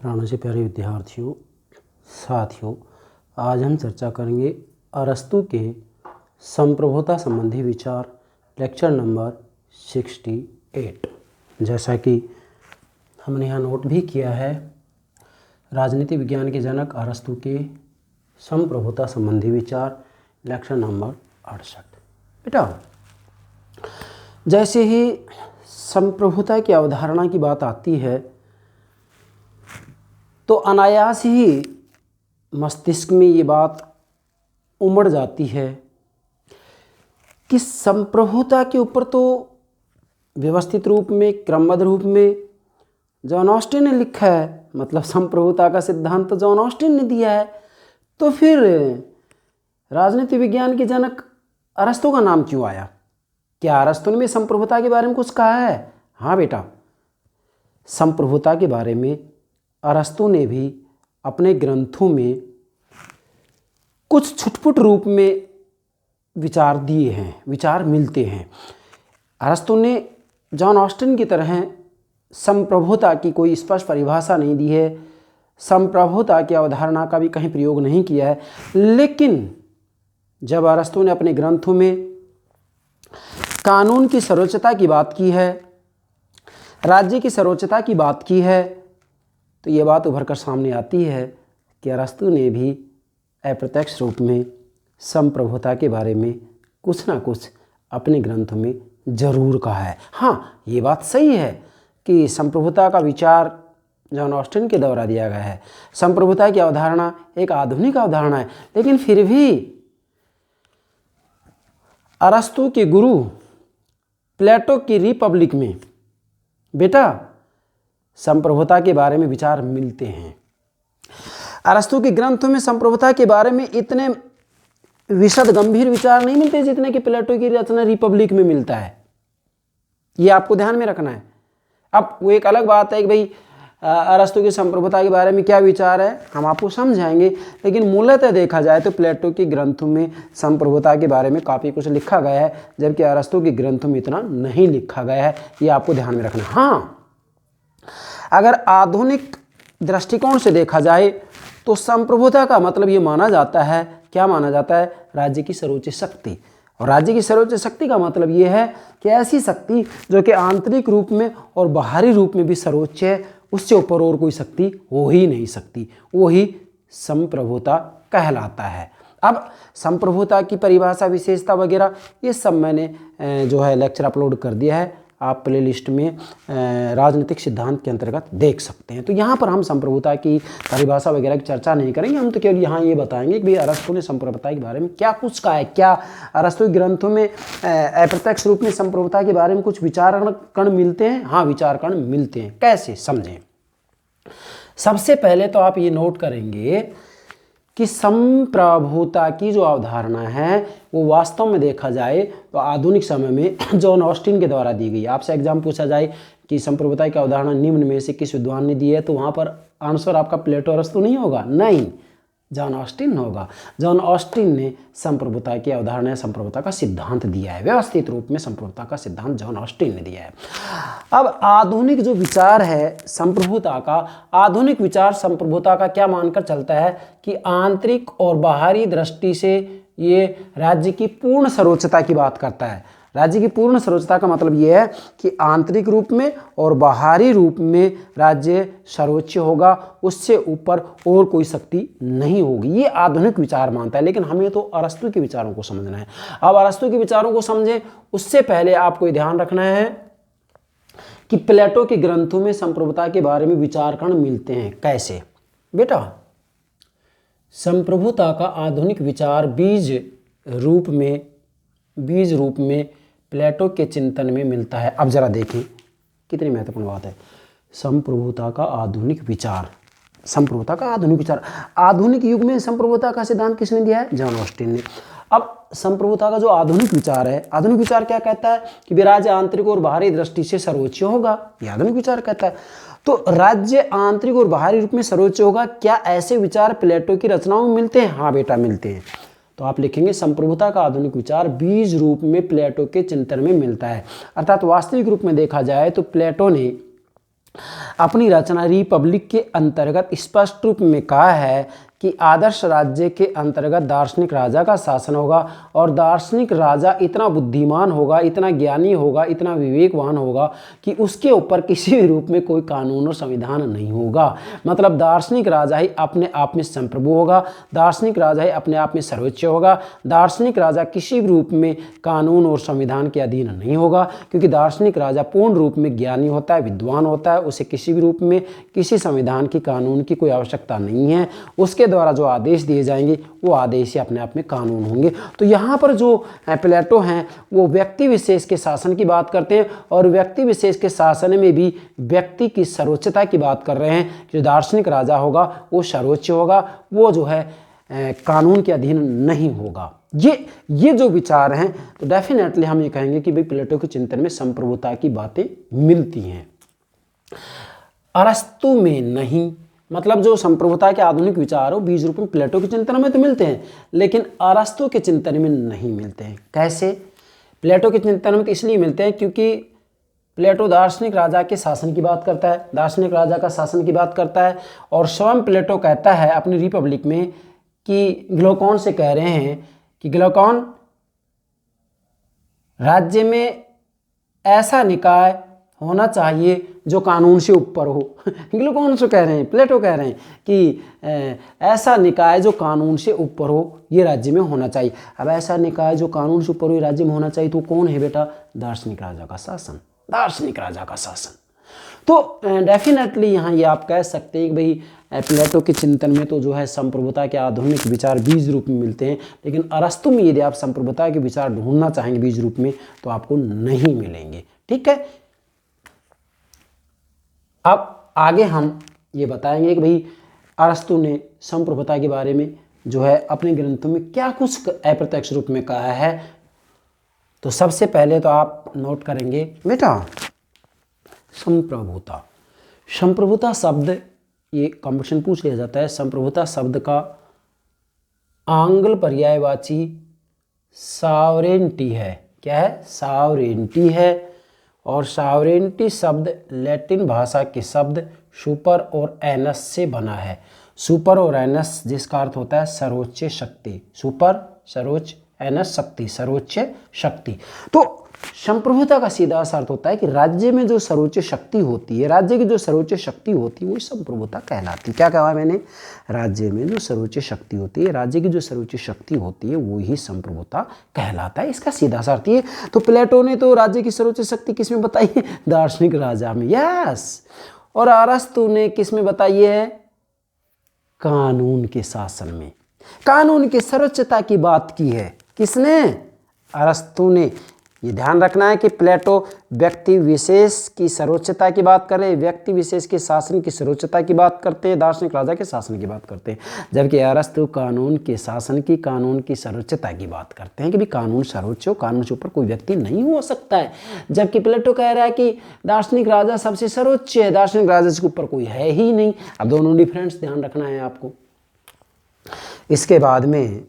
प्राणों से प्यारे विद्यार्थियों, साथियों, आज हम चर्चा करेंगे अरस्तु के संप्रभुता संबंधी विचार, लेक्चर नंबर 68। जैसा कि हमने यहाँ नोट भी किया है, राजनीति विज्ञान के जनक अरस्तु के संप्रभुता संबंधी विचार, लेक्चर नंबर 68। बेटा, जैसे ही संप्रभुता की अवधारणा की बात आती है तो अनायास ही मस्तिष्क में ये बात उमड़ जाती है कि संप्रभुता के ऊपर तो व्यवस्थित रूप में, क्रमबद्ध रूप में जॉन ऑस्टिन ने लिखा है, मतलब संप्रभुता का सिद्धांत तो जॉन ऑस्टिन ने दिया है, तो फिर राजनीति विज्ञान के जनक अरस्तु का नाम क्यों आया? क्या अरस्तु ने भी संप्रभुता के बारे में कुछ कहा है? हाँ बेटा, संप्रभुता के बारे में अरस्तु ने भी अपने ग्रंथों में कुछ छुटपुट रूप में विचार दिए हैं, विचार मिलते हैं। अरस्तु ने जॉन ऑस्टिन की तरह संप्रभुता की कोई स्पष्ट परिभाषा नहीं दी है, संप्रभुता की अवधारणा का भी कहीं प्रयोग नहीं किया है, लेकिन जब अरस्तु ने अपने ग्रंथों में कानून की सर्वोच्चता की बात की है, राज्य की सर्वोच्चता की बात की है, तो ये बात उभर कर सामने आती है कि अरस्तु ने भी अप्रत्यक्ष रूप में संप्रभुता के बारे में कुछ ना कुछ अपने ग्रंथों में जरूर कहा है। हाँ, ये बात सही है कि संप्रभुता का विचार जॉन ऑस्टिन के द्वारा दिया गया है, संप्रभुता की अवधारणा एक आधुनिक अवधारणा है, लेकिन फिर भी अरस्तु के गुरु प्लेटो की रिपब्लिक में बेटा संप्रभुता के बारे में विचार मिलते हैं। अरस्तु के ग्रंथों में संप्रभुता के बारे में इतने विशद गंभीर विचार नहीं मिलते जितने कि प्लेटो की रचना रिपब्लिक में मिलता है। ये आपको ध्यान में रखना है। अब वो एक अलग बात है कि भाई अरस्तु की संप्रभुता के बारे में क्या विचार है, हम आपको समझाएंगे, लेकिन मूलतः देखा जाए तो प्लेटो के ग्रंथों में संप्रभुता के बारे में काफ़ी कुछ लिखा गया है, जबकि अरस्तु के ग्रंथों में इतना नहीं लिखा गया है। ये आपको ध्यान में रखना है। हाँ, अगर आधुनिक दृष्टिकोण से देखा जाए तो संप्रभुता का मतलब ये माना जाता है, क्या माना जाता है? राज्य की सर्वोच्च शक्ति। और राज्य की सर्वोच्च शक्ति का मतलब ये है कि ऐसी शक्ति जो कि आंतरिक रूप में और बाहरी रूप में भी सर्वोच्च है, उससे ऊपर और कोई शक्ति हो ही नहीं सकती, वो ही संप्रभुता कहलाता है। अब संप्रभुता की परिभाषा, विशेषता वगैरह ये सब मैंने जो है लेक्चर अपलोड कर दिया है, आप प्लेलिस्ट में राजनीतिक सिद्धांत के अंतर्गत देख सकते हैं। तो यहाँ पर हम संप्रभुता की परिभाषा वगैरह की चर्चा नहीं करेंगे, हम तो केवल यहाँ ये बताएंगे कि भाई अरस्तु ने संप्रभुता के बारे में क्या कुछ कहा है, क्या अरस्तु के ग्रंथों में अप्रत्यक्ष रूप में संप्रभुता के बारे में कुछ विचार कण मिलते हैं। हाँ, विचार कण मिलते हैं। कैसे समझें? सबसे पहले तो आप ये नोट करेंगे कि संप्रभुता की जो अवधारणा है वो वास्तव में देखा जाए तो आधुनिक समय में जॉन ऑस्टिन के द्वारा दी गई। आपसे एग्जाम पूछा जाए कि संप्रभुता की अवधारणा निम्न में से किस विद्वान ने दी है, तो वहाँ पर आंसर आपका प्लेटो अरस्तु नहीं होगा, नहीं, जॉन ऑस्टिन होगा। जॉन ऑस्टिन ने संप्रभुता की अवधारणा, संप्रभुता का सिद्धांत दिया है, व्यवस्थित रूप में संप्रभुता का सिद्धांत जॉन ऑस्टिन ने दिया है। अब आधुनिक जो विचार है संप्रभुता का, आधुनिक विचार संप्रभुता का क्या मानकर चलता है कि आंतरिक और बाहरी दृष्टि से ये राज्य की पूर्ण सर्वोच्चता की बात करता है। राज्य की पूर्ण सर्वोच्चता का मतलब ये है कि आंतरिक रूप में और बाहरी रूप में राज्य सर्वोच्च होगा, उससे ऊपर और कोई शक्ति नहीं होगी। ये आधुनिक विचार मानता है, लेकिन हमें तो अरस्तु के विचारों को समझना है। अब अरस्तु के विचारों को समझें उससे पहले आपको ध्यान रखना है कि प्लेटो के ग्रंथों में संप्रभुता के बारे में विचार कण मिलते हैं। कैसे? बेटा, संप्रभुता का आधुनिक विचार बीज रूप में प्लेटो के चिंतन में मिलता है। अब जरा देखें कितनी महत्वपूर्ण बात है। संप्रभुता का आधुनिक विचार, संप्रभुता का आधुनिक विचार, आधुनिक युग में संप्रभुता का सिद्धांत किसने दिया है? जॉन ऑस्टिन ने। अब संप्रभुता का जो आधुनिक विचार है, आधुनिक विचार क्या कहता है कि राज्य आंतरिक और बाहरी दृष्टि से सर्वोच्च होगा, यह आधुनिक विचार कहता है। तो राज्य आंतरिक और बाहरी रूप में सर्वोच्च होगा, क्या ऐसे विचार प्लेटो की रचनाओं में मिलते हैं? हाँ बेटा, मिलते हैं। तो आप लिखेंगे संप्रभुता का आधुनिक विचार बीज रूप में प्लेटो के चिंतन में मिलता है। अर्थात वास्तविक रूप में देखा जाए तो प्लेटो ने अपनी रचना रिपब्लिक के अंतर्गत स्पष्ट रूप में कहा है कि आदर्श राज्य के अंतर्गत दार्शनिक राजा का शासन होगा और दार्शनिक राजा इतना बुद्धिमान होगा, इतना ज्ञानी होगा, इतना विवेकवान होगा कि उसके ऊपर किसी भी रूप में कोई कानून और संविधान नहीं होगा। मतलब दार्शनिक राजा ही अपने आप में संप्रभु होगा, दार्शनिक राजा ही अपने आप में सर्वोच्च होगा, दार्शनिक राजा किसी भी रूप में कानून और संविधान के अधीन नहीं होगा, क्योंकि दार्शनिक राजा पूर्ण रूप में ज्ञानी होता है, विद्वान होता है, उसे किसी भी रूप में किसी संविधान की, कानून की कोई आवश्यकता नहीं है। उसके द्वारा जो आदेश दिए जाएंगे वो आदेश ही अपने आप में कानून होंगे। तो यहाँ पर जो प्लेटो हैं वो व्यक्ति विशेष के शासन की बात करते हैं और व्यक्ति विशेष के शासन में भी व्यक्ति की सर्वोच्चता की बात कर रहे हैं। जो दार्शनिक राजा होगा वो सर्वोच्च होगा, वो जो है कानून के अधीन नहीं होगा। ये जो विचार हैं तो डेफिनेटली हम ये कहेंगे कि भाई प्लेटो के चिंतन में संप्रभुता की बातें मिलती हैं। अरस्तु में नहीं, मतलब जो संप्रभुता के आधुनिक विचार हो बीज रूप में प्लेटो के चिंतन में तो मिलते हैं, लेकिन अरस्तु के चिंतन में नहीं मिलते हैं। कैसे? प्लेटो के चिंतन में तो इसलिए मिलते हैं क्योंकि प्लेटो दार्शनिक राजा के शासन की बात करता है, दार्शनिक राजा का शासन की बात करता है और स्वयं प्लेटो कहता है अपनी रिपब्लिक में कि ग्लूकोन से कह रहे हैं कि ग्लूकोन, राज्य में ऐसा निकाय होना चाहिए जो कानून से ऊपर हो। ग्लूकोन से कह रहे हैं, प्लेटो कह रहे हैं कि ऐसा निकाय जो कानून से ऊपर हो ये राज्य में होना चाहिए। अब ऐसा निकाय जो कानून से ऊपर हो ये राज्य में होना चाहिए तो कौन है बेटा? दार्शनिक राजा का शासन, दार्शनिक राजा का शासन। तो डेफिनेटली यहाँ ये आप कह सकते हैं कि भाई प्लेटो के चिंतन में तो जो है संप्रभुता के आधुनिक विचार बीज रूप में मिलते हैं, लेकिन अरस्तु में यदि आप संप्रभुता के विचार ढूंढना चाहेंगे बीज रूप में तो आपको नहीं मिलेंगे। ठीक है, अब आगे हम ये बताएंगे कि भाई अरस्तु ने संप्रभुता के बारे में जो है अपने ग्रंथों में क्या कुछ अप्रत्यक्ष रूप में कहा है। तो सबसे पहले तो आप नोट करेंगे बेटा संप्रभुता। संप्रभुता शब्द, ये कॉम्पिटिशन पूछ लिया जाता है, संप्रभुता शब्द का आंग्ल पर्यायवाची सॉवरेनिटी है। क्या है? सॉवरेनिटी है। और सॉवरेनिटी शब्द लैटिन भाषा के शब्द सुपर और एनस से बना है। सुपर और एनस जिसका अर्थ होता है सर्वोच्च शक्ति, सुपर सर्वोच्च, एनस शक्ति, सर्वोच्च शक्ति। तो संप्रभुता का सीधा अर्थ होता है कि राज्य में जो सर्वोच्च शक्ति होती है, राज्य की जो सर्वोच्च शक्ति होती है वो संप्रभुता कहलाती है। क्या कहा मैंने? राज्य में जो सर्वोच्च शक्ति होती है, राज्य की जो सर्वोच्च शक्ति होती है वो ही संप्रभुता कहलाता है। इसका सीधा अर्थ ये। तो प्लेटो ने तो राज्य की सर्वोच्च शक्ति किस में बताई है? दार्शनिक राजा में। यस। और अरस्तु ने किस में बताई है? कानून के शासन में। कानून की सर्वोच्चता की बात की है। किसने? अरस्तु ने। ये ध्यान रखना है कि प्लेटो व्यक्ति विशेष की सर्वोच्चता की बात कर रहे हैं, व्यक्ति विशेष के शासन की सर्वोच्चता की बात करते हैं, दार्शनिक राजा के शासन की बात करते हैं, जबकि अरस्तु कानून के शासन की, कानून की सर्वोच्चता की बात करते हैं कि भी कानून सर्वोच्च हो, कानून से ऊपर कोई व्यक्ति नहीं हो सकता है। जबकि प्लेटो कह रहा है कि दार्शनिक राजा सबसे सर्वोच्च है, दार्शनिक राजा से ऊपर कोई है ही नहीं। अब दोनों डिफरेंस ध्यान रखना है आपको। इसके बाद में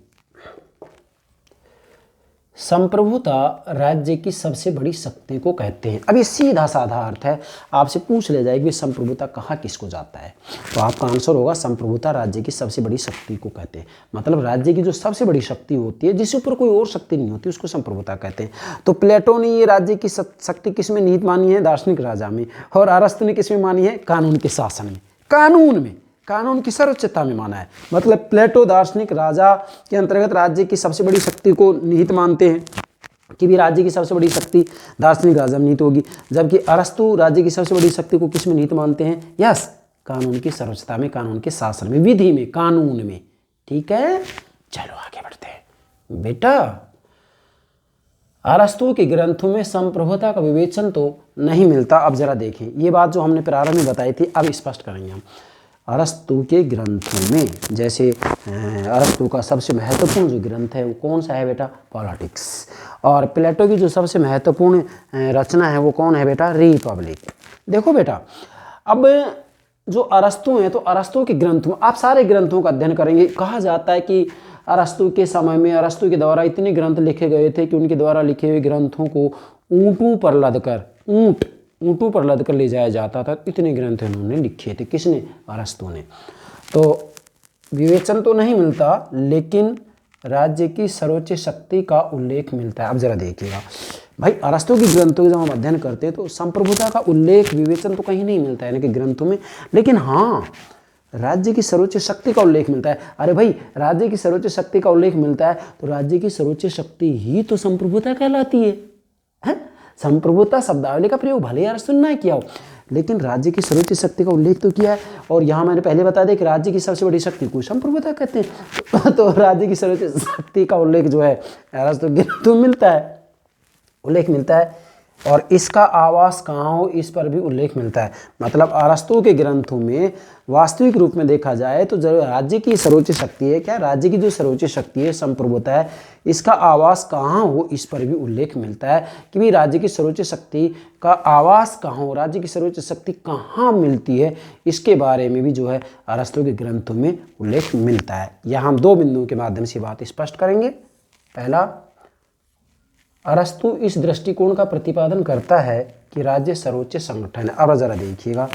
संप्रभुता राज्य की सबसे बड़ी शक्ति को कहते हैं। अब ये सीधा साधा अर्थ है, आपसे पूछ ले जाएगी संप्रभुता कहाँ किसको जाता है, तो आपका आंसर होगा संप्रभुता राज्य की सबसे बड़ी शक्ति को कहते हैं। मतलब राज्य की जो सबसे बड़ी शक्ति होती है, जिसके ऊपर कोई और शक्ति नहीं होती, उसको संप्रभुता कहते हैं। तो प्लेटो ने ये राज्य की शक्ति किस में निहित मानी है? दार्शनिक राजा में। और अरस्तु ने किस में मानी है? कानून के शासन में, कानून में, कानून की सर्वोच्चता में माना है। मतलब प्लेटो दार्शनिक राजा के अंतर्गत राज्य की सबसे बड़ी शक्ति को निहित मानते हैं कि भी राज्य की सबसे बड़ी शक्ति दार्शनिक राजा में निहित होगी, जबकि अरस्तु राज्य की सबसे बड़ी शक्ति को किस में निहित मानते हैं? यस, कानून की सर्वोच्चता में, कानून के शासन में, विधि में, कानून में। ठीक है, चलो आगे बढ़ते हैं बेटा। अरस्तु के ग्रंथों में संप्रभुता का विवेचन तो नहीं मिलता। अब जरा देखें, ये बात जो हमने प्रारंभ में बताई थी अब स्पष्ट करेंगे हम। अरस्तु के ग्रंथों में, जैसे अरस्तु का सबसे महत्वपूर्ण जो ग्रंथ है वो कौन सा है बेटा? पॉलिटिक्स। और प्लेटो की जो सबसे महत्वपूर्ण रचना है वो कौन है बेटा? रिपब्लिक। देखो बेटा, अब जो अरस्तु हैं तो अरस्तु के ग्रंथों, आप सारे ग्रंथों का अध्ययन करेंगे। कहा जाता है कि अरस्तु के समय में अरस्तु के द्वारा इतने ग्रंथ लिखे गए थे कि उनके द्वारा लिखे हुए ग्रंथों को ऊँटों पर लदकर, ऊँट ऊँटों पर लद कर ले जाया जाता था। इतने ग्रंथ इन्होंने लिखे थे। किसने? अरस्तु ने। तो विवेचन तो नहीं मिलता, लेकिन राज्य की सर्वोच्च शक्ति का उल्लेख मिलता है। अब जरा देखिएगा भाई, अरस्तु की ग्रंथों की जब हम अध्ययन करते हैं तो संप्रभुता का उल्लेख, विवेचन तो कहीं नहीं मिलता है इनके ग्रंथों में, लेकिन हाँ राज्य की सर्वोच्च शक्ति का उल्लेख मिलता है। अरे भाई, राज्य की सर्वोच्च शक्ति का उल्लेख मिलता है तो राज्य की सर्वोच्च शक्ति ही तो संप्रभुता कहलाती है? संप्रभुता शब्दावली का प्रयोग भले अरस्तु ने किया हो, लेकिन राज्य की सर्वोच्च शक्ति का उल्लेख तो किया है। और यहाँ मैंने पहले बता दिया कि राज्य की सबसे बड़ी शक्ति को संप्रभुता कहते हैं। तो राज्य की सर्वोच्च शक्ति का उल्लेख जो है अरस्तु के ग्रंथों में मिलता है, उल्लेख मिलता है। और इसका आवास कहाँ हो, इस पर भी उल्लेख मिलता है। मतलब अरस्तु के ग्रंथों में वास्तविक रूप में देखा जाए तो जरूर राज्य की सर्वोच्च शक्ति है, क्या राज्य की जो सर्वोच्च शक्ति है संप्रभुता है, इसका आवास कहाँ हो इस पर भी उल्लेख मिलता है कि भाई राज्य की सर्वोच्च शक्ति का आवास कहाँ हो, राज्य की सर्वोच्च शक्ति कहाँ मिलती है, इसके बारे में भी जो है अरस्तु के ग्रंथों में उल्लेख मिलता है। यहाँ हम 2 बिंदुओं के माध्यम से बात स्पष्ट करेंगे। पहला, अरस्तु इस दृष्टिकोण का प्रतिपादन करता है कि राज्य सर्वोच्च संगठन है। अब जरा देखिएगा,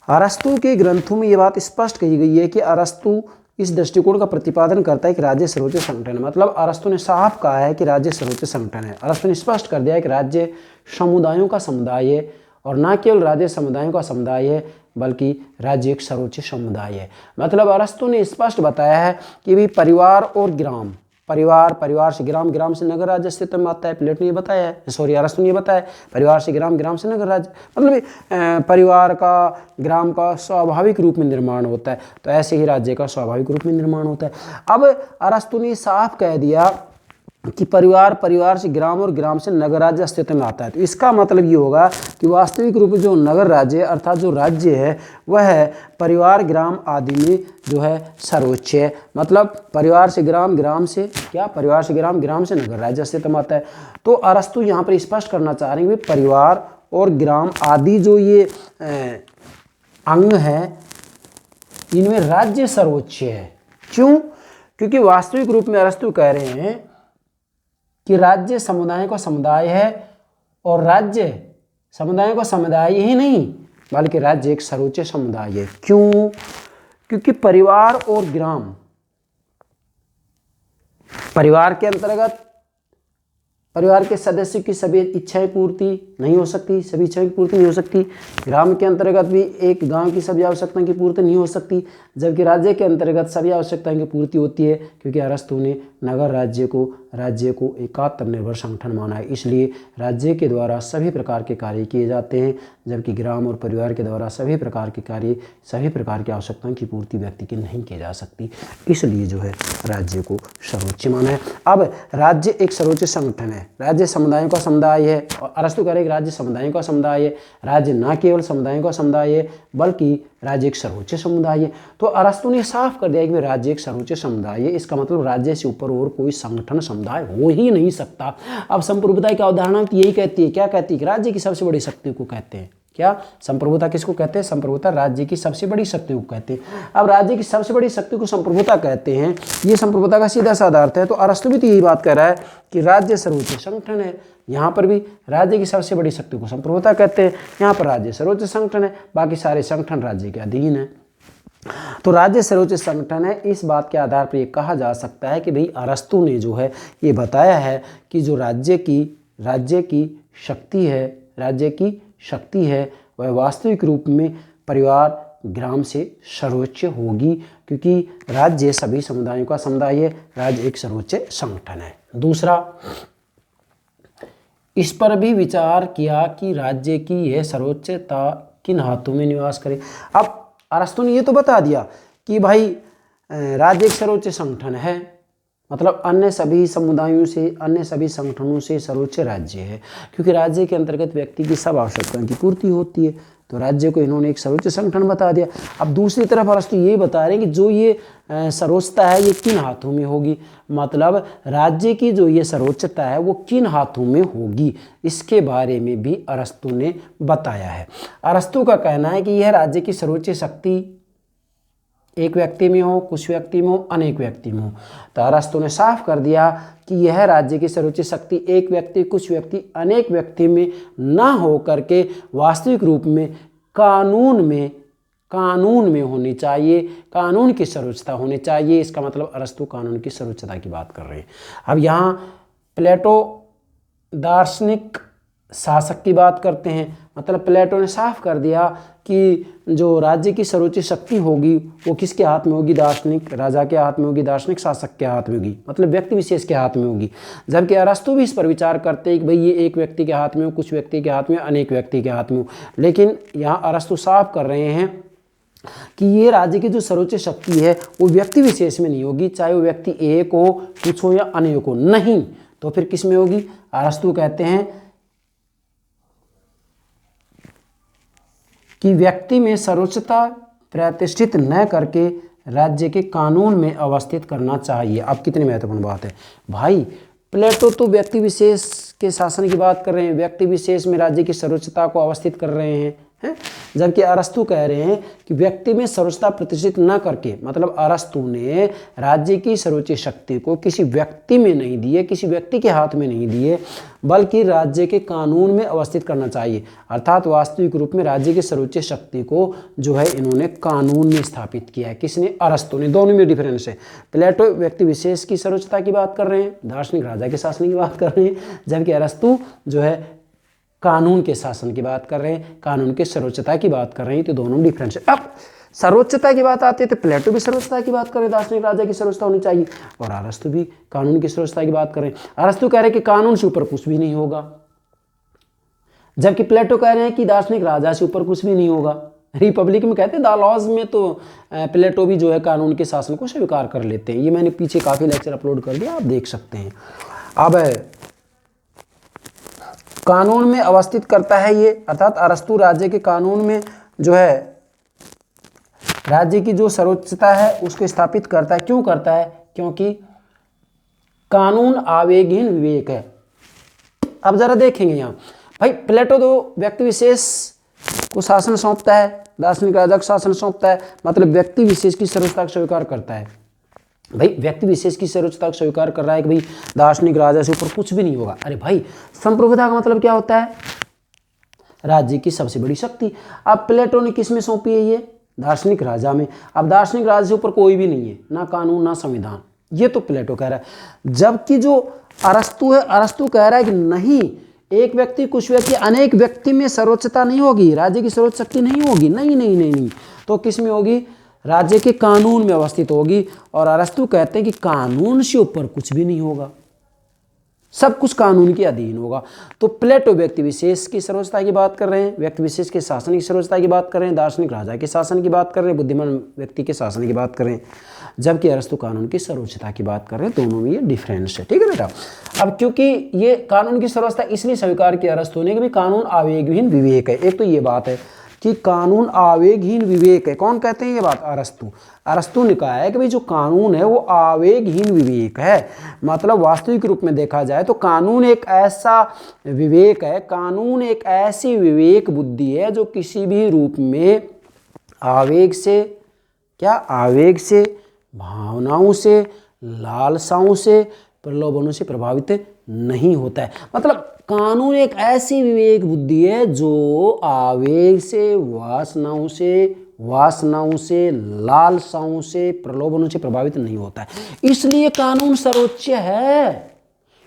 अरस्तु के ग्रंथों में ये बात स्पष्ट कही गई है कि अरस्तु इस दृष्टिकोण का प्रतिपादन करता है कि राज्य सर्वोच्च संगठन है। मतलब अरस्तु ने साफ कहा है कि राज्य सर्वोच्च संगठन है। अरस्तु ने स्पष्ट कर दिया है कि राज्य समुदायों का समुदाय है, और न केवल राज्य समुदायों का समुदाय है बल्कि राज्य एक सर्वोच्च समुदाय है। मतलब अरस्तु ने स्पष्ट बताया है कि भी परिवार और ग्राम, परिवार से ग्राम, ग्राम से नगर राज्य अस्तित्व में आता है। प्लेटो ने ये बताया है, सॉरी अरस्तु ने ये बताया है, परिवार से ग्राम, ग्राम से नगर राज्य। मतलब परिवार का, ग्राम का स्वाभाविक रूप में निर्माण होता है, तो ऐसे ही राज्य का स्वाभाविक रूप में निर्माण होता है। अब अरस्तु ने साफ कह दिया कि परिवार से ग्राम और ग्राम से नगर राज्य अस्तित्व में आता है। तो इसका मतलब ये होगा कि वास्तविक रूप में जो नगर राज्य अर्थात जो राज्य है वह है परिवार, ग्राम आदि में जो है सर्वोच्च है। मतलब परिवार से ग्राम, ग्राम से क्या, परिवार से ग्राम, ग्राम से नगर राज्य अस्तित्व में आता है। तो अरस्तु यहाँ पर स्पष्ट करना चाह रहे हैं कि परिवार और ग्राम आदि जो ये अंग है इनमें राज्य सर्वोच्च है। क्यों? क्योंकि वास्तविक रूप में अरस्तु कह रहे हैं कि राज्य समुदाय का समुदाय है, और राज्य समुदाय का समुदाय ही नहीं बल्कि राज्य एक सर्वोच्च समुदाय है। क्यों? क्योंकि परिवार और ग्राम, परिवार के अंतर्गत परिवार के सदस्य की सभी इच्छाएं पूर्ति नहीं हो सकती, सभी इच्छाएं की पूर्ति नहीं हो सकती। ग्राम के अंतर्गत भी एक गांव की सभी आवश्यकताओं की पूर्ति नहीं हो सकती, जबकि राज्य के अंतर्गत सभी आवश्यकताओं की पूर्ति होती है। क्योंकि अरस्तु ने नगर राज्य को एकात्मनिर्भर संगठन माना है, इसलिए राज्य के द्वारा सभी प्रकार के कार्य किए जाते हैं, जबकि ग्राम और परिवार के द्वारा सभी प्रकार के कार्य, सभी प्रकार की आवश्यकताओं की पूर्ति व्यक्ति की नहीं की जा सकती। इसलिए जो है राज्य को सर्वोच्च माना है। अब राज्य एक सर्वोच्च संगठन है, राज्य समुदायों का समुदाय है, और अरस्तु कह रहे हैं कि राज्य समुदायों का समुदाय है। राज्य न केवल समुदायों का समुदाय है बल्कि राज्य एक सर्वोच्च समुदाय है। तो अरस्तु ने साफ कर दिया कि राज्य एक सर्वोच्च समुदाय है। इसका मतलब राज्य से ऊपर और कोई संगठन समुदाय हो ही नहीं सकता। अब संप्रभुता की अवधारणा तो यही कहती है, क्या कहती है कि राज्य की सबसे बड़ी शक्ति को कहते हैं। क्या संप्रभुता किसको कहते हैं? संप्रभुता राज्य की सबसे बड़ी शक्ति को कहते हैं। अब राज्य की सबसे बड़ी शक्ति को संप्रभुता कहते हैं, ये संप्रभुता का सीधा साधा अर्थ है। तो अरस्तु भी तो यही बात कह रहा है कि राज्य सर्वोच्च संगठन है। यहाँ पर भी राज्य की सबसे बड़ी शक्ति को संप्रभुता कहते हैं, यहाँ पर राज्य सर्वोच्च संगठन है, बाकी सारे संगठन राज्य के अधीन है। तो राज्य सर्वोच्च संगठन है। इस बात के आधार पर यह कहा जा सकता है कि भाई अरस्तु ने जो है ये बताया है कि जो राज्य की शक्ति है वह वास्तविक रूप में परिवार, ग्राम से सर्वोच्च होगी, क्योंकि राज्य सभी समुदायों का समुदाय है, राज्य एक सर्वोच्च संगठन है। दूसरा, इस पर भी विचार किया कि राज्य की यह सर्वोच्चता किन हाथों में निवास करे। अब अरस्तु ने ये तो बता दिया कि भाई राज्य एक सर्वोच्च संगठन है, मतलब अन्य सभी समुदायों से, अन्य सभी संगठनों से सर्वोच्च राज्य है, क्योंकि राज्य के अंतर्गत व्यक्ति की सब आवश्यकताओं की पूर्ति होती है। तो राज्य को इन्होंने एक सर्वोच्च संगठन बता दिया। अब दूसरी तरफ अरस्तु ये बता रहे हैं कि जो ये सर्वोच्चता है ये किन हाथों में होगी, मतलब राज्य की जो ये सर्वोच्चता है वो किन हाथों में होगी, इसके बारे में भी अरस्तु ने बताया है। अरस्तु का कहना है कि यह राज्य की सर्वोच्च शक्ति एक व्यक्ति में हो, कुछ व्यक्ति में हो, अनेक व्यक्ति में हो। तो अरस्तु ने साफ कर दिया कि यह राज्य की सर्वोच्च शक्ति एक व्यक्ति, कुछ व्यक्ति, अनेक व्यक्ति में ना हो करके वास्तविक रूप में कानून में होनी चाहिए, कानून की सर्वोच्चता होनी चाहिए। इसका मतलब अरस्तु कानून की सर्वोच्चता की बात कर रहे हैं। अब यहाँ प्लेटो दार्शनिक शासक की बात करते हैं। मतलब प्लेटो ने साफ कर दिया कि जो राज्य की सर्वोच्च शक्ति होगी वो किसके हाथ में होगी? दार्शनिक राजा के हाथ में होगी, दार्शनिक शासक के हाथ में होगी, मतलब व्यक्ति विशेष के हाथ में होगी। जबकि अरस्तु भी इस पर विचार करते हैं कि भाई ये एक व्यक्ति के हाथ में हो, कुछ व्यक्ति के हाथ में, अनेक व्यक्ति के हाथ में हो। लेकिन यहाँ अरस्तु साफ कर रहे हैं कि ये राज्य की जो सर्वोच्च शक्ति है वो व्यक्ति विशेष में नहीं होगी, चाहे वो व्यक्ति एक हो, कुछ हो या अनेक हो, नहीं तो फिर किस में होगी? अरस्तु कहते हैं कि व्यक्ति में सर्वोच्चता प्रतिष्ठित न करके राज्य के कानून में अवस्थित करना चाहिए। अब कितनी महत्वपूर्ण बात है भाई। प्लेटो तो व्यक्ति विशेष के शासन की बात कर रहे हैं, व्यक्ति विशेष में राज्य की सर्वोच्चता को अवस्थित कर रहे हैं, जबकि अरस्तु कह रहे हैं कि व्यक्ति में सर्वोच्चता प्रतिष्ठित न करके, मतलब अरस्तु ने राज्य की सर्वोच्च शक्ति को किसी व्यक्ति में नहीं दिए, किसी व्यक्ति के हाथ में नहीं दिए, बल्कि राज्य के कानून में अवस्थित करना चाहिए। अर्थात वास्तविक रूप में राज्य की सर्वोच्च शक्ति को जो है इन्होंने कानून में स्थापित किया है। किसने? अरस्तु ने। दोनों में डिफरेंस है। प्लेटो व्यक्ति विशेष की सर्वोच्चता की बात कर रहे हैं, दार्शनिक राजा के शासन की बात कर रहे हैं, जबकि अरस्तु जो है कानून के शासन की बात कर रहे हैं, कानून के सर्वोच्चता की बात कर रहे हैं। तो दोनों में डिफरेंस है। अब सर्वोच्चता की बात आती है तो प्लेटो भी सर्वोच्चता की बात कर रहे हैं, दार्शनिक राजा की सर्वोच्चता होनी चाहिए, और अरस्तु भी कानून की सर्वोच्चता की बात कर रहे हैं। अरस्तु कह रहे हैं कि कानून से ऊपर कुछ भी नहीं होगा, जबकि प्लेटो कह रहे हैं कि दार्शनिक राजा से ऊपर कुछ भी नहीं होगा। रिपब्लिक में कहते हैं द लॉज में तो प्लेटो भी जो है कानून के शासन को स्वीकार कर लेते हैं। ये मैंने पीछे काफ़ी लेक्चर अपलोड कर दिया, आप देख सकते हैं। अब कानून में अवस्थित करता है ये, अर्थात अरस्तु राज्य के कानून में जो है राज्य की जो सर्वोच्चता है उसको स्थापित करता है। क्यों करता है? क्योंकि कानून आवेगहीन विवेक है। अब जरा देखेंगे यहाँ भाई, प्लेटो तो व्यक्ति विशेष को शासन सौंपता है, दार्शनिक राजा को शासन सौंपता है, मतलब व्यक्ति विशेष की सर्वोच्चता को स्वीकार करता है। भाई व्यक्ति विशेष की सर्वोच्चता को स्वीकार कर रहा है कि भाई दार्शनिक राजा से ऊपर कुछ भी नहीं होगा। अरे भाई संप्रभुता का मतलब क्या होता है? राज्य की सबसे बड़ी शक्ति। अब प्लेटो ने किस में सौंपी है? ये दार्शनिक राजा में। अब दार्शनिक राजा से ऊपर कोई भी नहीं है, ना कानून ना संविधान, ये तो प्लेटो कह रहा है। जबकि जो अरस्तु है, अरस्तु कह रहा है कि नहीं, एक व्यक्ति, कुछ व्यक्ति, अनेक व्यक्ति में सर्वोच्चता नहीं होगी, राज्य की सर्वोच्च शक्ति नहीं होगी, नहीं नहीं नहीं नहीं, तो किस में होगी? राज्य के कानून में अवस्थित होगी। और अरस्तु कहते हैं कि कानून से ऊपर कुछ भी नहीं होगा, सब कुछ कानून के अधीन होगा। तो प्लेटो व्यक्ति विशेष की सर्वोच्चता की बात कर रहे हैं, व्यक्ति विशेष के शासन की सर्वोच्चता की बात कर रहे हैं, दार्शनिक राजा के शासन की बात कर रहे हैं, बुद्धिमान व्यक्ति के शासन की बात कर रहे हैं, जबकि अरस्तु कानून की सर्वोच्चता की बात कर रहे हैं। दोनों में ये डिफरेंस है, ठीक है बेटा। अब क्योंकि ये कानून की सर्वोच्चता इसलिए स्वीकार किया अरस्तु ने कि भाई कानून आवेगहीन विवेक है। एक तो ये बात है कि कानून आवेगहीन विवेक है। कौन कहते हैं ये बात? अरस्तु। अरस्तु ने कहा है कि भाई जो कानून है वो आवेगहीन विवेक है, मतलब वास्तविक रूप में देखा जाए तो कानून एक ऐसा विवेक है, कानून एक ऐसी विवेक बुद्धि है जो किसी भी रूप में आवेग से, क्या आवेग से, भावनाओं से, लालसाओं से, प्रलोभनों से प्रभावित नहीं होता है। मतलब कानून एक ऐसी विवेक बुद्धि है जो आवेग से, वासनाओं से, लालसाओं से, प्रलोभनों से प्रभावित नहीं होता है। इसलिए कानून सर्वोच्च है,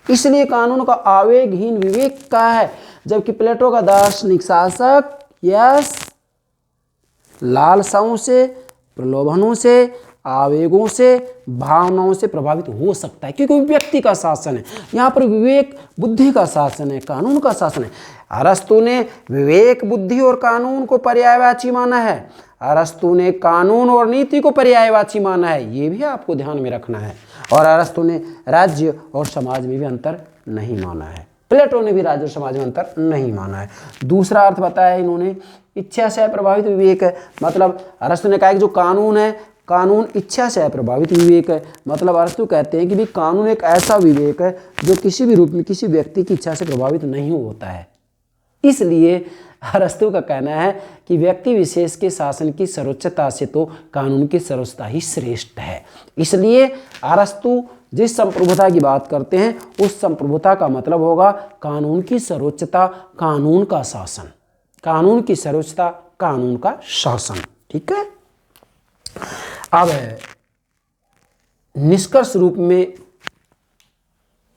इसलिए कानून का आवेगहीन विवेक का है। जबकि प्लेटो का दार्शनिक शासक यस लालसाओं से, प्रलोभनों से, आवेगों से, भावनाओं से प्रभावित हो सकता है, क्योंकि व्यक्ति का शासन है। यहाँ पर विवेक बुद्धि का शासन है, कानून का शासन है। अरस्तु ने विवेक बुद्धि और कानून को पर्यायवाची माना है, अरस्तु ने कानून और नीति को पर्यायवाची माना है, ये भी आपको ध्यान में रखना है। और अरस्तु ने राज्य और समाज में भी अंतर नहीं माना है, प्लेटो ने भी राज्य और समाज में अंतर नहीं माना है। दूसरा अर्थ बताया इन्होंने, इच्छा से प्रभावित विवेक है। मतलब अरस्तु ने कहा कि जो कानून है, कानून इच्छा से प्रभावित विवेक है। मतलब अरस्तु कहते हैं कि भी कानून एक ऐसा विवेक है जो किसी भी रूप में किसी व्यक्ति की इच्छा से प्रभावित नहीं होता है। इसलिए अरस्तू का कहना है कि व्यक्ति विशेष के शासन की सर्वोच्चता से तो कानून की सर्वोच्चता ही श्रेष्ठ है। इसलिए अरस्तू जिस संप्रभुता की बात करते हैं उस संप्रभुता का मतलब होगा कानून की सर्वोच्चता, कानून का शासन, कानून की सर्वोच्चता, कानून का शासन। ठीक है। अब निष्कर्ष रूप में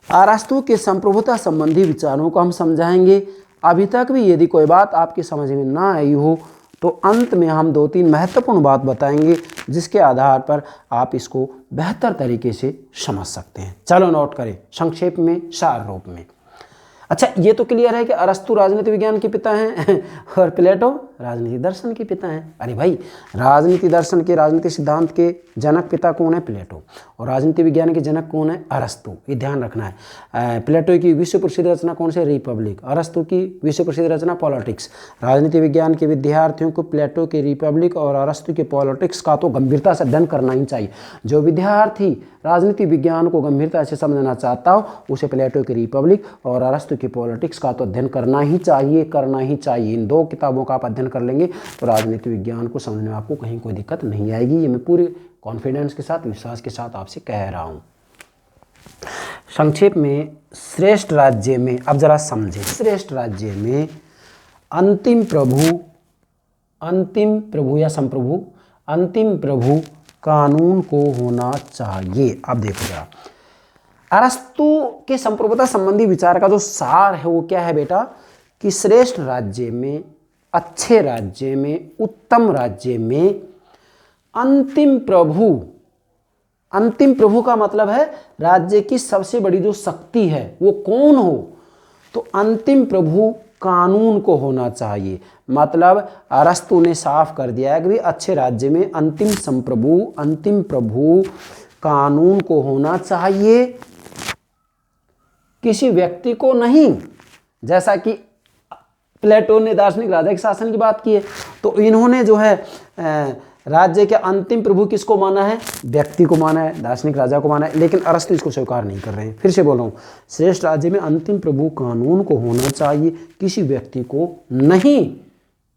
अरस्तू के संप्रभुता संबंधी विचारों को हम समझाएंगे। अभी तक भी यदि कोई बात आपकी समझ में ना आई हो तो अंत में हम 2-3 महत्वपूर्ण बात बताएंगे जिसके आधार पर आप इसको बेहतर तरीके से समझ सकते हैं। चलो नोट करें संक्षेप में, सार रूप में। अच्छा, ये तो क्लियर है कि अरस्तू राजनीति विज्ञान के पिता हैं और प्लेटो राजनीति दर्शन के पिता हैं। अरे भाई, राजनीति दर्शन के, राजनीति सिद्धांत के जनक पिता कौन है? प्लेटो। और राजनीति विज्ञान के जनक कौन है? अरस्तू। ये ध्यान रखना है। प्लेटो की विश्व प्रसिद्ध रचना कौन सी? रिपब्लिक। अरस्तू की विश्व प्रसिद्ध रचना पॉलिटिक्स। राजनीति विज्ञान के विद्यार्थियों को प्लेटो के रिपब्लिक और अरस्तू के पॉलिटिक्स का तो गंभीरता से अध्ययन करना ही चाहिए। जो विद्यार्थी राजनीति विज्ञान को गंभीरता से समझना चाहता हो उसे प्लेटो की रिपब्लिक और अरस्तू की पॉलिटिक्स का तो अध्ययन करना ही चाहिए, करना ही चाहिए। इन 2 किताबों का आप अध्ययन कर लेंगे तो राजनीति विज्ञान को समझने में आपको कहीं कोई दिक्कत नहीं आएगी। ये मैं पूरे कॉन्फिडेंस के साथ, विश्वास के साथ आपसे कह रहा हूँ। संक्षेप में, श्रेष्ठ राज्य में, अब जरा समझे, श्रेष्ठ राज्य में अंतिम प्रभु या संप्रभु, अंतिम प्रभु कानून को होना चाहिए। अब देखो जरा, अरस्तू के संप्रभुता संबंधी विचार का जो सार है वो क्या है बेटा? कि श्रेष्ठ राज्य में, अच्छे राज्य में, उत्तम राज्य में अंतिम प्रभु का मतलब है राज्य की सबसे बड़ी जो शक्ति है वो कौन हो? तो अंतिम प्रभु कानून को होना चाहिए। मतलब अरस्तू ने साफ कर दिया है कि अच्छे राज्य में अंतिम प्रभु कानून को होना चाहिए, किसी व्यक्ति को नहीं। जैसा कि प्लेटो ने दार्शनिक राजा के शासन की बात की है, तो इन्होंने जो है राज्य के अंतिम प्रभु किसको माना है? व्यक्ति को माना है, दार्शनिक राजा को माना है। लेकिन अरस्तू इसको स्वीकार नहीं कर रहे हैं। फिर से बोल रहा हूँ, श्रेष्ठ राज्य में अंतिम प्रभु कानून को होना चाहिए, किसी व्यक्ति को नहीं,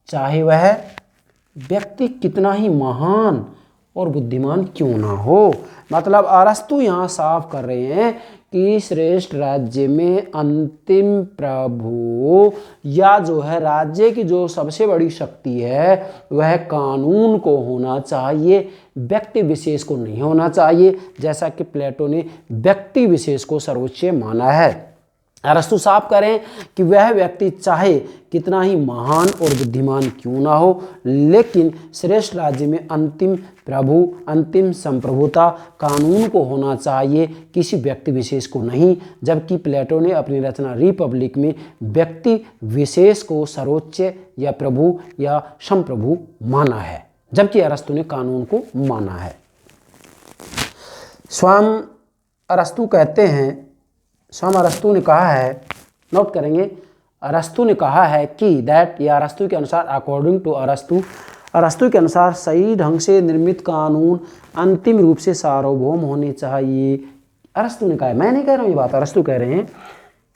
चाहे वह व्यक्ति कितना ही महान और बुद्धिमान क्यों ना हो। मतलब अरस्तू यहाँ साफ कर रहे हैं कि श्रेष्ठ राज्य में अंतिम प्रभु या जो है राज्य की जो सबसे बड़ी शक्ति है वह कानून को होना चाहिए, व्यक्ति विशेष को नहीं होना चाहिए। जैसा कि प्लेटो ने व्यक्ति विशेष को सर्वोच्च माना है, अरस्तु साफ करें कि वह व्यक्ति चाहे कितना ही महान और बुद्धिमान क्यों ना हो, लेकिन श्रेष्ठ राज्य में अंतिम प्रभु, अंतिम संप्रभुता कानून को होना चाहिए, किसी व्यक्ति विशेष को नहीं। जबकि प्लेटो ने अपनी रचना रिपब्लिक में व्यक्ति विशेष को सर्वोच्च या प्रभु या संप्रभु माना है, जबकि अरस्तु ने कानून को माना है। स्वयं अरस्तु कहते हैं, स्वयं अरस्तु ने कहा है, नोट करेंगे, अरस्तु ने कहा है कि दैट, या अरस्तु के अनुसार, अकॉर्डिंग टू अरस्तु के अनुसार सही ढंग से निर्मित कानून अंतिम रूप से सार्वभौम होने चाहिए। अरस्तु ने कहा है, मैं नहीं कह रहा हूँ ये बात, अरस्तु कह रहे हैं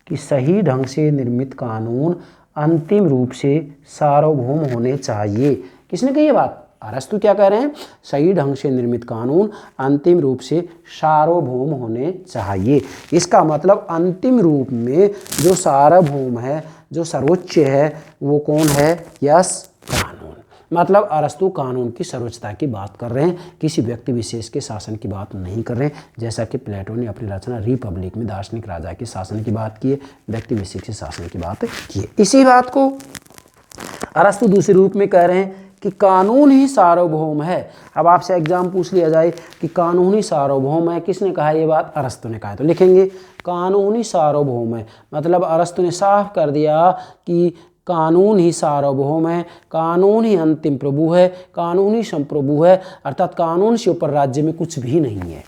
कि सही ढंग से निर्मित कानून अंतिम रूप से सार्वभौम होने चाहिए। किसने कही ये बात? अरस्तु क्या कह रहे हैं? सही ढंग से निर्मित कानून अंतिम रूप से सार्वभौम होने चाहिए। इसका मतलब अंतिम रूप में जो सार्वभौम है, जो सर्वोच्च है, वो कौन है? यस, कानून। मतलब अरस्तु कानून की सर्वोच्चता की बात कर रहे हैं, किसी व्यक्ति विशेष के शासन की बात नहीं कर रहे हैं। जैसा कि प्लेटो ने अपनी रचना रिपब्लिक में दार्शनिक राजा के शासन की बात की है, व्यक्ति विशेष के शासन की बात की है। इसी बात को अरस्तु दूसरे रूप में कह रहे हैं कि कानून ही सार्वभौम है। अब आपसे एग्जाम पूछ लिया जाए कि कानून ही सार्वभौम है, किसने कहा ये बात? अरस्तु ने कहा है। तो लिखेंगे कानून ही सार्वभौम है। मतलब अरस्तु ने साफ कर दिया कि कानून ही सार्वभौम है, कानून ही अंतिम प्रभु है, कानून ही संप्रभु है, अर्थात कानून से ऊपर राज्य में कुछ भी नहीं है।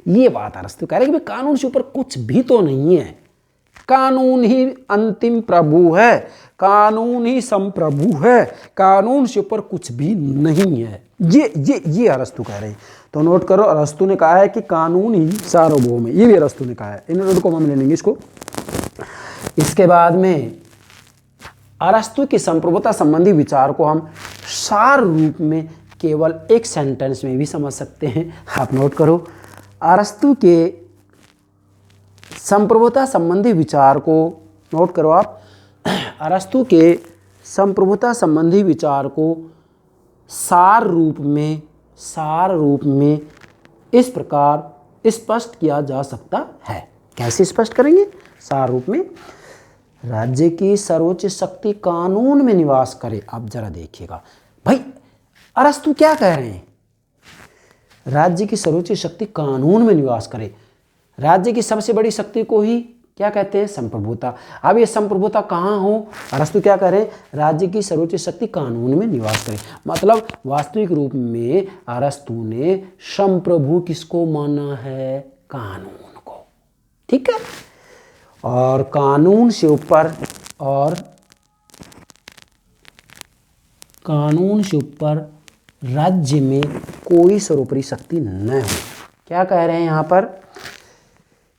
ये बात अरस्तु कह रहे हैं कि कानून से ऊपर कुछ भी तो नहीं है, कानून ही अंतिम प्रभु है, कानून ही संप्रभु है, कानून से ऊपर कुछ भी नहीं है। ये अरस्तु कह रहे हैं। तो नोट करो, अरस्तु ने कहा है कि कानून ही सार्वभौम है, ये भी अरस्तु ने कहा है। इन नोट को हम ले लेंगे इसको। इसके बाद में अरस्तु की संप्रभुता संबंधी विचार को हम सार रूप में केवल एक सेंटेंस में भी समझ सकते हैं। आप नोट करो, अरस्तु के संप्रभुता संबंधी विचार को नोट करो आप। अरस्तु के संप्रभुता संबंधी विचार को सार रूप में इस प्रकार स्पष्ट किया जा सकता है। कैसे स्पष्ट करेंगे? सार रूप में, राज्य की सर्वोच्च शक्ति कानून में निवास करे। आप जरा देखिएगा भाई, अरस्तु क्या कह रहे हैं? राज्य की सर्वोच्च शक्ति कानून में निवास करे। राज्य की सबसे बड़ी शक्ति को ही क्या कहते हैं? संप्रभुता। अब ये संप्रभुता कहाँ हो? अरस्तु क्या कह रहे हैं? राज्य की सर्वोच्च शक्ति कानून में निवास करे। मतलब वास्तविक रूप में अरस्तु ने संप्रभु किसको माना है? कानून को। ठीक है, और कानून से ऊपर राज्य में कोई सर्वोपरि शक्ति न हो। क्या कह रहे हैं यहाँ पर?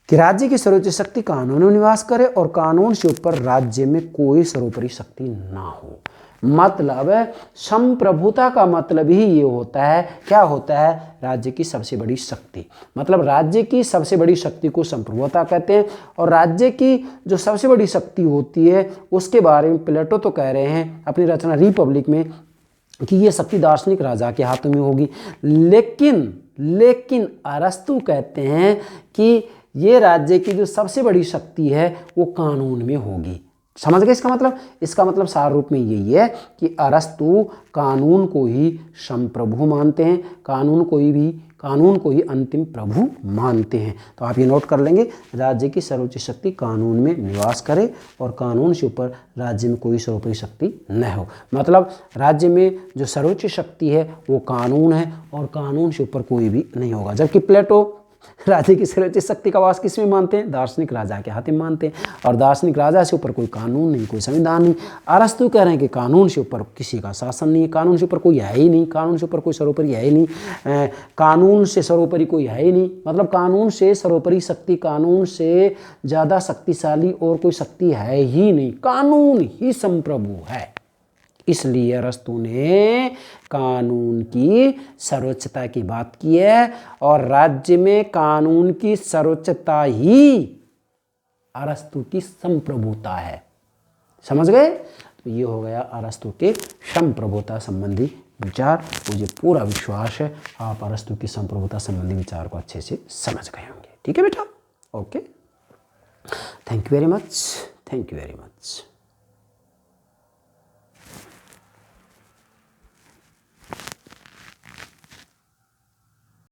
कि राज्य की सर्वोच्च शक्ति कानून में निवास करे और कानून से ऊपर राज्य में कोई सर्वोपरि शक्ति ना हो। मतलब संप्रभुता का मतलब ही ये होता है, क्या होता है? राज्य की सबसे बड़ी शक्ति। मतलब राज्य की सबसे बड़ी शक्ति को संप्रभुता कहते हैं। और राज्य की जो सबसे बड़ी शक्ति होती है उसके बारे में प्लेटो तो कह रहे हैं अपनी रचना रिपब्लिक में कि ये शक्ति दार्शनिक राजा के हाथों में होगी। लेकिन अरस्तु कहते हैं कि ये राज्य की जो सबसे बड़ी शक्ति है वो कानून में होगी। समझ गए इसका मतलब? इसका मतलब सार रूप में यही है कि अरस्तु कानून को ही संप्रभु मानते हैं, कानून को ही अंतिम प्रभु मानते हैं। तो आप ये नोट कर लेंगे, राज्य की सर्वोच्च शक्ति कानून में निवास करे और कानून से ऊपर राज्य में कोई सर्वोपरि शक्ति न हो। मतलब राज्य में जो सर्वोच्च शक्ति है वो कानून है और कानून से ऊपर कोई भी नहीं होगा। जबकि प्लेटो राज्य की सर्वोच्च शक्ति का वास किस में मानते हैं? दार्शनिक राजा के हाथ में मानते हैं। और दार्शनिक राजा से ऊपर कोई कानून नहीं, कोई संविधान नहीं। अरस्तु कह रहे हैं कि कानून से ऊपर किसी का शासन नहीं है, कानून से ऊपर कोई है ही नहीं, कानून से ऊपर कोई सर्वोपरि है ही नहीं, कानून से सर्वोपरि कोई है ही नहीं। मतलब कानून से सर्वोपरि शक्ति, कानून से ज़्यादा शक्तिशाली और कोई शक्ति है ही नहीं, कानून ही संप्रभु है। इसलिए अरस्तु ने कानून की सर्वोच्चता की बात की है और राज्य में कानून की सर्वोच्चता ही अरस्तु की संप्रभुता है। समझ गए? तो ये हो गया अरस्तु के संप्रभुता संबंधी विचार। मुझे पूरा विश्वास है आप अरस्तु की संप्रभुता संबंधी विचार को अच्छे से समझ गए होंगे। ठीक है बेटा? Okay, thank you very much.